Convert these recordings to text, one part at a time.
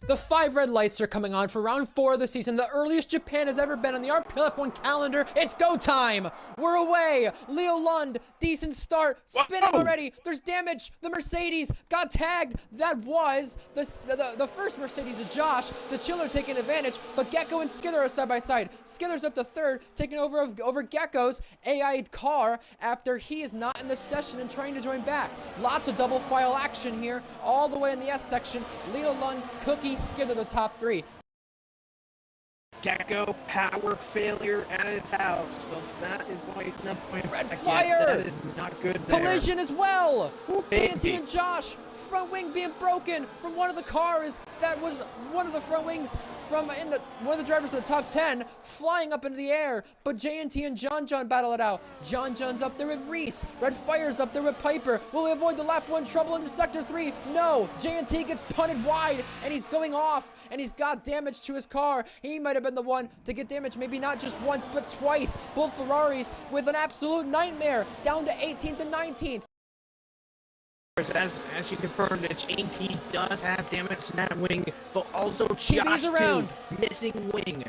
The 5 red lights are coming on for round 4 of the season, the earliest Japan has ever been on the RPLF1 calendar. It's go time! We're away! Leo Lund, decent start, spinning already. There's damage. The Mercedes got tagged. That was the first Mercedes to Josh. The Chiller taking advantage, but Gecko and Skither are side by side. Skither's up to 3rd, taking over Gecko's AI car after he is not in the session and trying to join back. Lots of double file action here, all the way in the S section. Leo Lund, Cookie, Skither the top 3. Gecko, power failure at its house. So that is why he's not playing. Red fire! That is not good there. Collision as well! Baby. and Josh, front wing being broken from one of the cars. That was one of the front wings from one of the drivers in the top 10 flying up into the air. But JNT and John battle it out. John's up there with Reese. Red Fire's up there with Piper. Will we avoid the lap 1 trouble into sector 3? No! JNT gets punted wide and he's going off and he's got damage to his car. He might have been the one to get damage, maybe not just once but twice. Both Ferraris with an absolute nightmare, down to 18th and 19th. As you confirmed, that JT does have damage to that wing, but also TB's Josh around. Too, missing wing.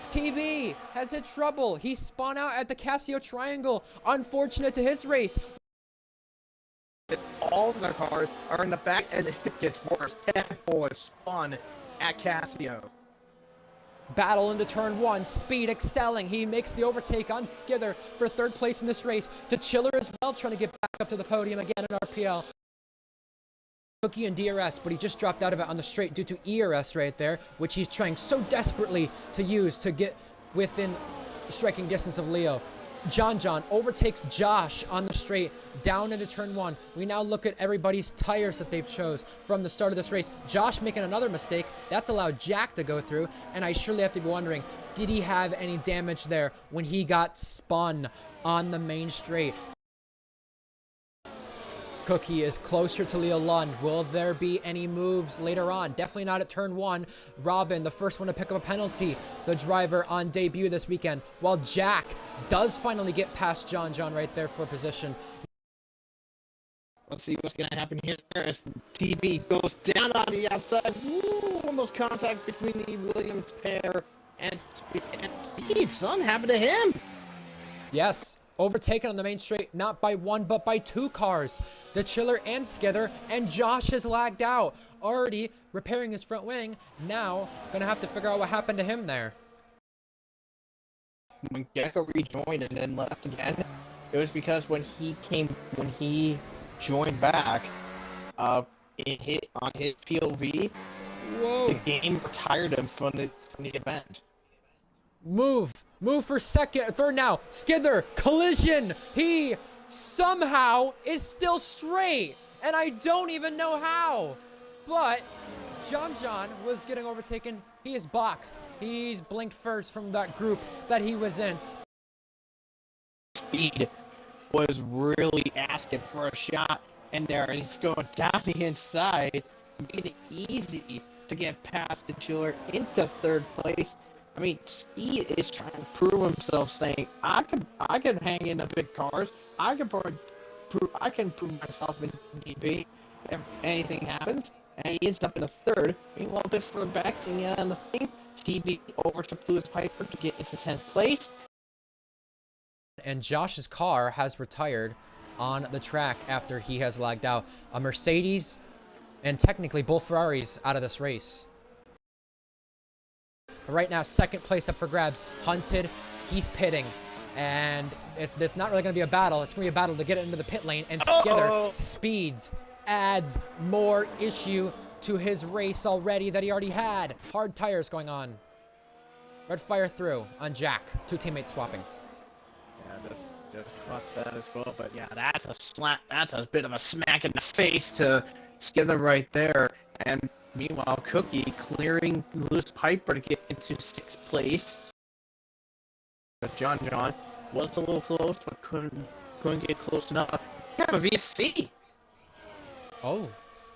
TB has hit trouble. He spun out at the Casio Triangle. Unfortunate to his race. All of their cars are in the back, and it gets worse. Tempo is spun at Casio. Battle into turn 1, Speed excelling. He makes the overtake on Skither for 3rd place in this race. To Chiller as well, trying to get back up to the podium again in RPL. Cookie and DRS, but he just dropped out of it on the straight due to ERS right there, which he's trying so desperately to use to get within striking distance of Leo. John overtakes Josh on the straight down into turn 1. We now look at everybody's tires that they've chose from the start of this race. Josh making another mistake. That's allowed Jack to go through, and I surely have to be wondering, did he have any damage there when he got spun on the main straight? Cookie is closer to Leo Lund. Will there be any moves later on? Definitely not at turn 1. Robin, the first one to pick up a penalty, the driver on debut this weekend, while Jack does finally get past John right there for position. Let's see what's going to happen here as TB goes down on the outside. Ooh, almost contact between the Williams pair and Speed. Something happened to him. Yes. Overtaken on the main straight, not by 1, but by 2 cars. The Chiller and Skither, and Josh has lagged out. Already repairing his front wing. Now, gonna have to figure out what happened to him there. When Gecko rejoined and then left again, it was because when he joined back, it hit on his POV. Whoa. The game retired him from the event. Move for 3rd now. Skither, collision. He somehow is still straight, and I don't even know how. But John was getting overtaken. He is boxed. He's blinked first from that group that he was in. Speed was really asking for a shot in there, and he's going down the inside, made it easy to get past the Chiller into 3rd place. I mean, Speed is trying to prove himself, saying, I can hang in the big cars. I can prove myself in DB if anything happens. And he ends up in a 3rd. Meanwhile, a bit further back, seeing on the thing, TB overtook Lewis Piper to get into 10th place. And Josh's car has retired on the track after he has lagged out. A Mercedes and technically both Ferraris out of this race. Right now, 2nd place up for grabs. Hunted, he's pitting. And it's not really going to be a battle. It's going to be a battle to get it into the pit lane. And Skither speeds, adds more issue to his race already that he already had. Hard tires going on. Red Fire through on Jack. 2 teammates swapping. Yeah, just caught that as well. But yeah, that's a slap. That's a bit of a smack in the face to Skither right there. And meanwhile, Cookie clearing Lewis Piper to get into 6th place. But John was a little close, but couldn't get close enough. We have a VSC. Oh,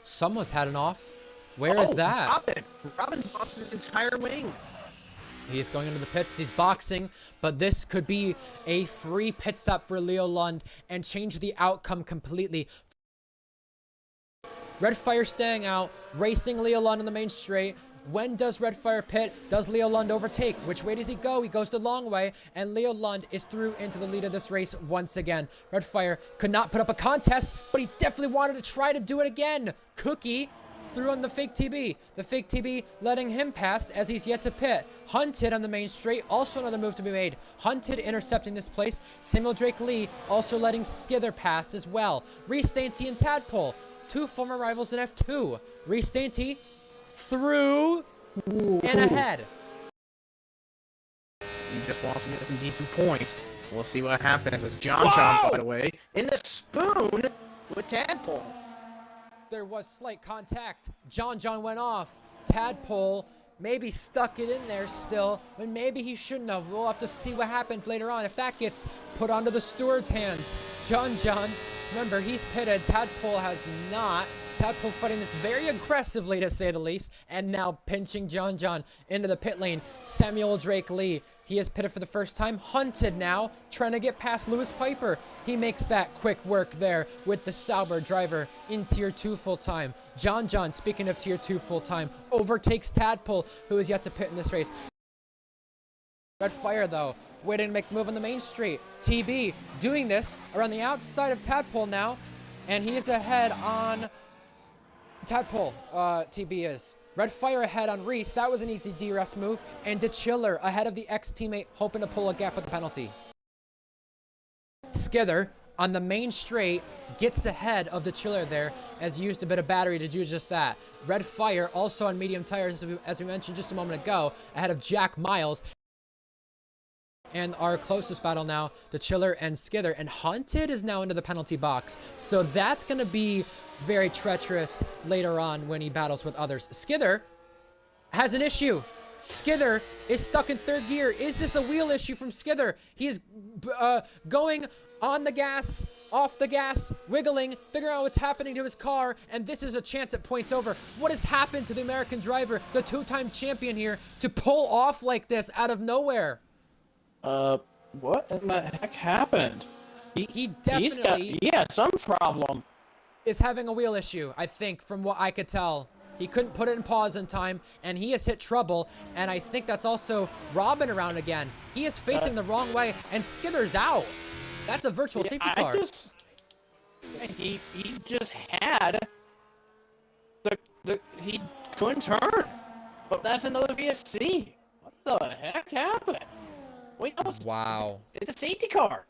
someone's had an off. Where is that? Robin's lost his entire wing. He is going into the pits. He's boxing, but this could be a free pit stop for Leo Lund and change the outcome completely. Red Fire staying out, racing Leo Lund on the main straight. When does Red Fire pit? Does Leo Lund overtake? Which way does he go? He goes the long way, and Leo Lund is through into the lead of this race once again. Red Fire could not put up a contest, but he definitely wanted to try to do it again. Cookie threw on the fake TB. The fake TB letting him pass as he's yet to pit. Hunted on the main straight, also another move to be made. Hunted intercepting this place. Samuel Drake Lee also letting Skither pass as well. Reese Dainty and Tadpole, two former rivals in F2. Reese Dainty through and ahead. He just wants to get some decent points. We'll see what happens as John by the way, in the spoon with Tadpole. There was slight contact. John went off. Tadpole maybe stuck it in there still, when maybe he shouldn't have. We'll have to see what happens later on if that gets put onto the steward's hands. John, remember, he's pitted. Tadpole has not. Tadpole fighting this very aggressively, to say the least, and now pinching John into the pit lane. Samuel Drake Lee, he is pitted for the first time. Hunted now, trying to get past Lewis Piper. He makes that quick work there with the Sauber driver in Tier 2 full-time. John, speaking of Tier 2 full-time, overtakes Tadpole, who is yet to pit in this race. Red Fire, though, waiting to make the move on the main straight. TB doing this around the outside of Tadpole now, and he is ahead on Tadpole. TB is. Red Fire ahead on Reese. That was an easy DRS move. And DeChiller ahead of the ex-teammate, hoping to pull a gap with the penalty. Skither on the main straight gets ahead of DeChiller there, as he used a bit of battery to do just that. Red Fire also on medium tires, as we mentioned just a moment ago, ahead of Jack Miles. And our closest battle now, DeChiller and Skither. And Hunted is now into the penalty box. So that's going to be very treacherous later on when he battles with others. Skither has an issue. Skither is stuck in third gear. Is this a wheel issue from Skither? He is going on the gas, off the gas, wiggling, figuring out what's happening to his car, and this is a chance at points over. What has happened to the American driver, the two-time champion here, to pull off like this out of nowhere? What in the heck happened? He definitely he had some problem. Is having a wheel issue, I think, from what I could tell. He couldn't put it in pause in time, and he has hit trouble, and I think that's also Robin around again. He is facing the wrong way, and Skither's out. That's a virtual safety car. He just had he couldn't turn. But that's another VSC. What the heck happened? Wait, no, wow. It's a safety car.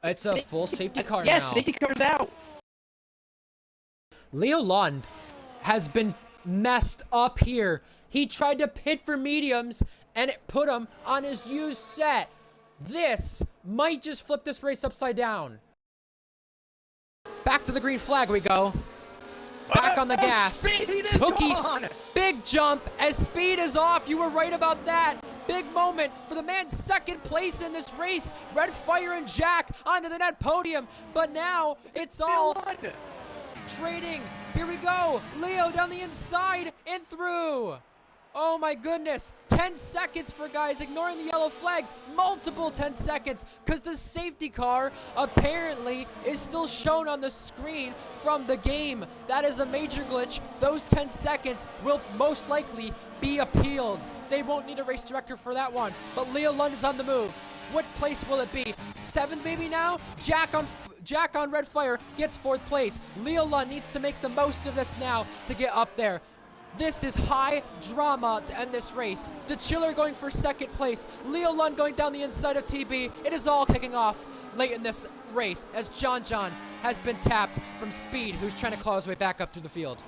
It's a full safety car now. Yes, safety car's out. Leo Lund has been messed up here. He tried to pit for mediums, and it put him on his used set. This might just flip this race upside down. Back to the green flag we go. Back on the gas. Cookie, big jump as speed is off. You were right about that. Big moment for the man's second place in this race. Red Fire and Jack onto the net podium. But now it's all trading. Here we go. Leo down the inside and through. Oh my goodness. 10 seconds for guys ignoring the yellow flags. Multiple 10 seconds because the safety car apparently is still shown on the screen from the game. That is a major glitch. Those 10 seconds will most likely be appealed. They won't need a race director for that one. But Leo Lund is on the move. What place will it be? 7th maybe now? Jack on Red Fire gets 4th place. Leo Lund needs to make the most of this now to get up there. This is high drama to end this race. DeChiller going for 2nd place. Leo Lund going down the inside of TB. It is all kicking off late in this race as John has been tapped from Speed, who's trying to claw his way back up through the field.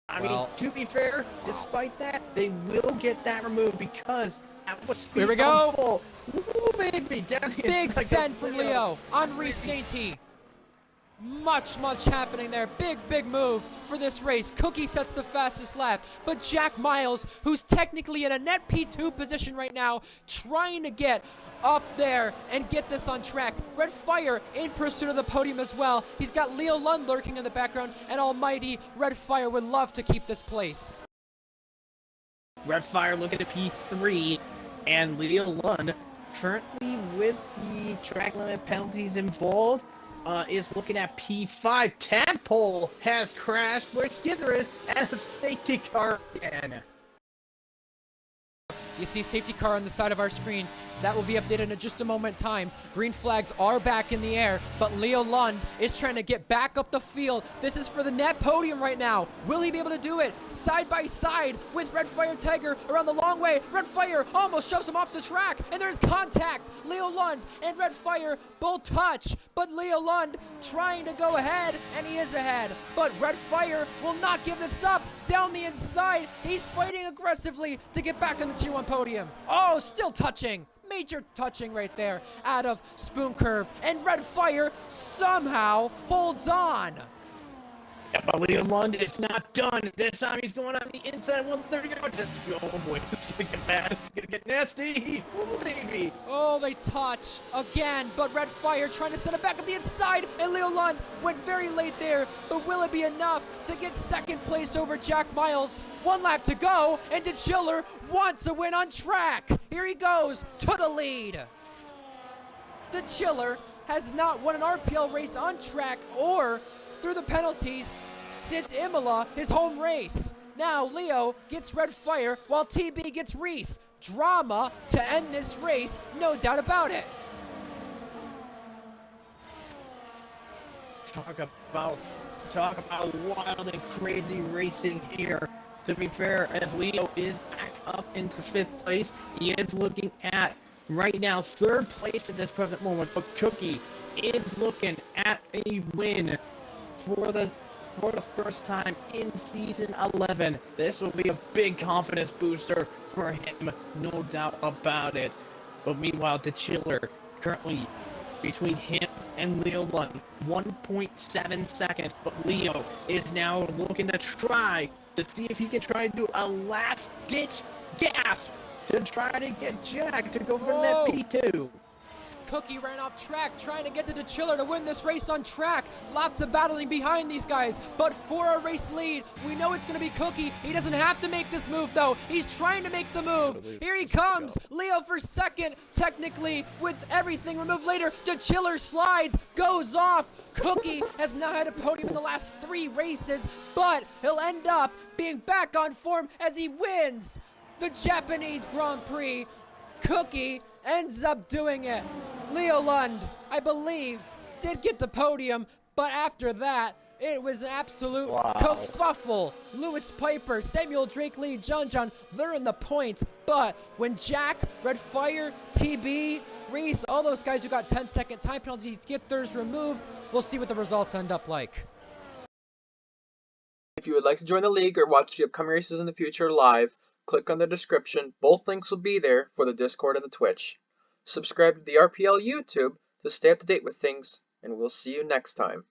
I mean, to be fair, despite that, they will get that removed because that was Speed. Here we go. Full. Ooh, baby, down here. Big send from Leo on Reese Dainty. Much happening there. Big move for this race. Cookie sets the fastest lap, but Jack Miles, who's technically in a net P2 position right now, trying to get up there and get this on track. Red Fire in pursuit of the podium as well. He's got Leo Lund lurking in the background, and almighty Red Fire would love to keep this place. Red Fire looking at P3, and Leo Lund currently with the track limit penalties involved. is looking at P5. Tadpole has crashed where Skither is at a safety car again. You see safety car on the side of our screen. That will be updated in just a moment in time. Green flags are back in the air, but Leo Lund is trying to get back up the field. This is for the net podium right now. Will he be able to do it side by side with Red Fire Tiger around the long way? Red Fire almost shoves him off the track, and there's contact. Leo Lund and Red Fire both touch, but Leo Lund trying to go ahead, and he is ahead. But Red Fire will not give this up. Down the inside, he's fighting aggressively to get back on the Tier 1 podium. Oh, still touching. Major touching right there out of Spoon Curve, and Red Fire somehow holds on. Yeah, but Leo Lund is not done. This time he's going on the inside. Well, there you go. Just oh boy, it's gonna get bad. It's gonna get nasty. Oh baby. Oh, they touch again, but Red Fire trying to set it back up the inside, and Leo Lund went very late there. But will it be enough to get second place over Jack Miles? 1 lap to go, and DeChiller wants a win on track. Here he goes to the lead. DeChiller has not won an RPL race on track or through the penalties since Imola, his home race. Now Leo gets Red Fire while TB gets Reese. Drama to end this race, no doubt about it. Talk about wild and crazy racing here. To be fair, as Leo is back up into 5th place, he is looking at right now 3rd place at this present moment. But Cookie is looking at a win for the first time in season 11. This will be a big confidence booster for him, no doubt about it. But meanwhile, DeChiller currently between him and Leo Lund, 1.7 seconds. But Leo is now looking to try to see if he can try to do a last-ditch gasp to try to get Jack to go for that P2. Cookie ran off track trying to get to DeChiller to win this race on track. Lots of battling behind these guys, but for a race lead, we know it's going to be Cookie. He doesn't have to make this move, though. He's trying to make the move. Here he comes. Leo for second, technically, with everything removed later. DeChiller slides, goes off. Cookie has not had a podium in the last 3 races, but he'll end up being back on form as he wins the Japanese Grand Prix. Cookie ends up doing it. Leo Lund, I believe, did get the podium, but after that, it was an absolute kerfuffle. Lewis Piper, Samuel Drake Lee, John, they're in the points, but when Jack, Red Fire, TB, Reese, all those guys who got 10-second time penalties get theirs removed, we'll see what the results end up like. If you would like to join the league or watch the upcoming races in the future live, click on the description. Both links will be there for the Discord and the Twitch. Subscribe to the RPL YouTube to stay up to date with things, and we'll see you next time.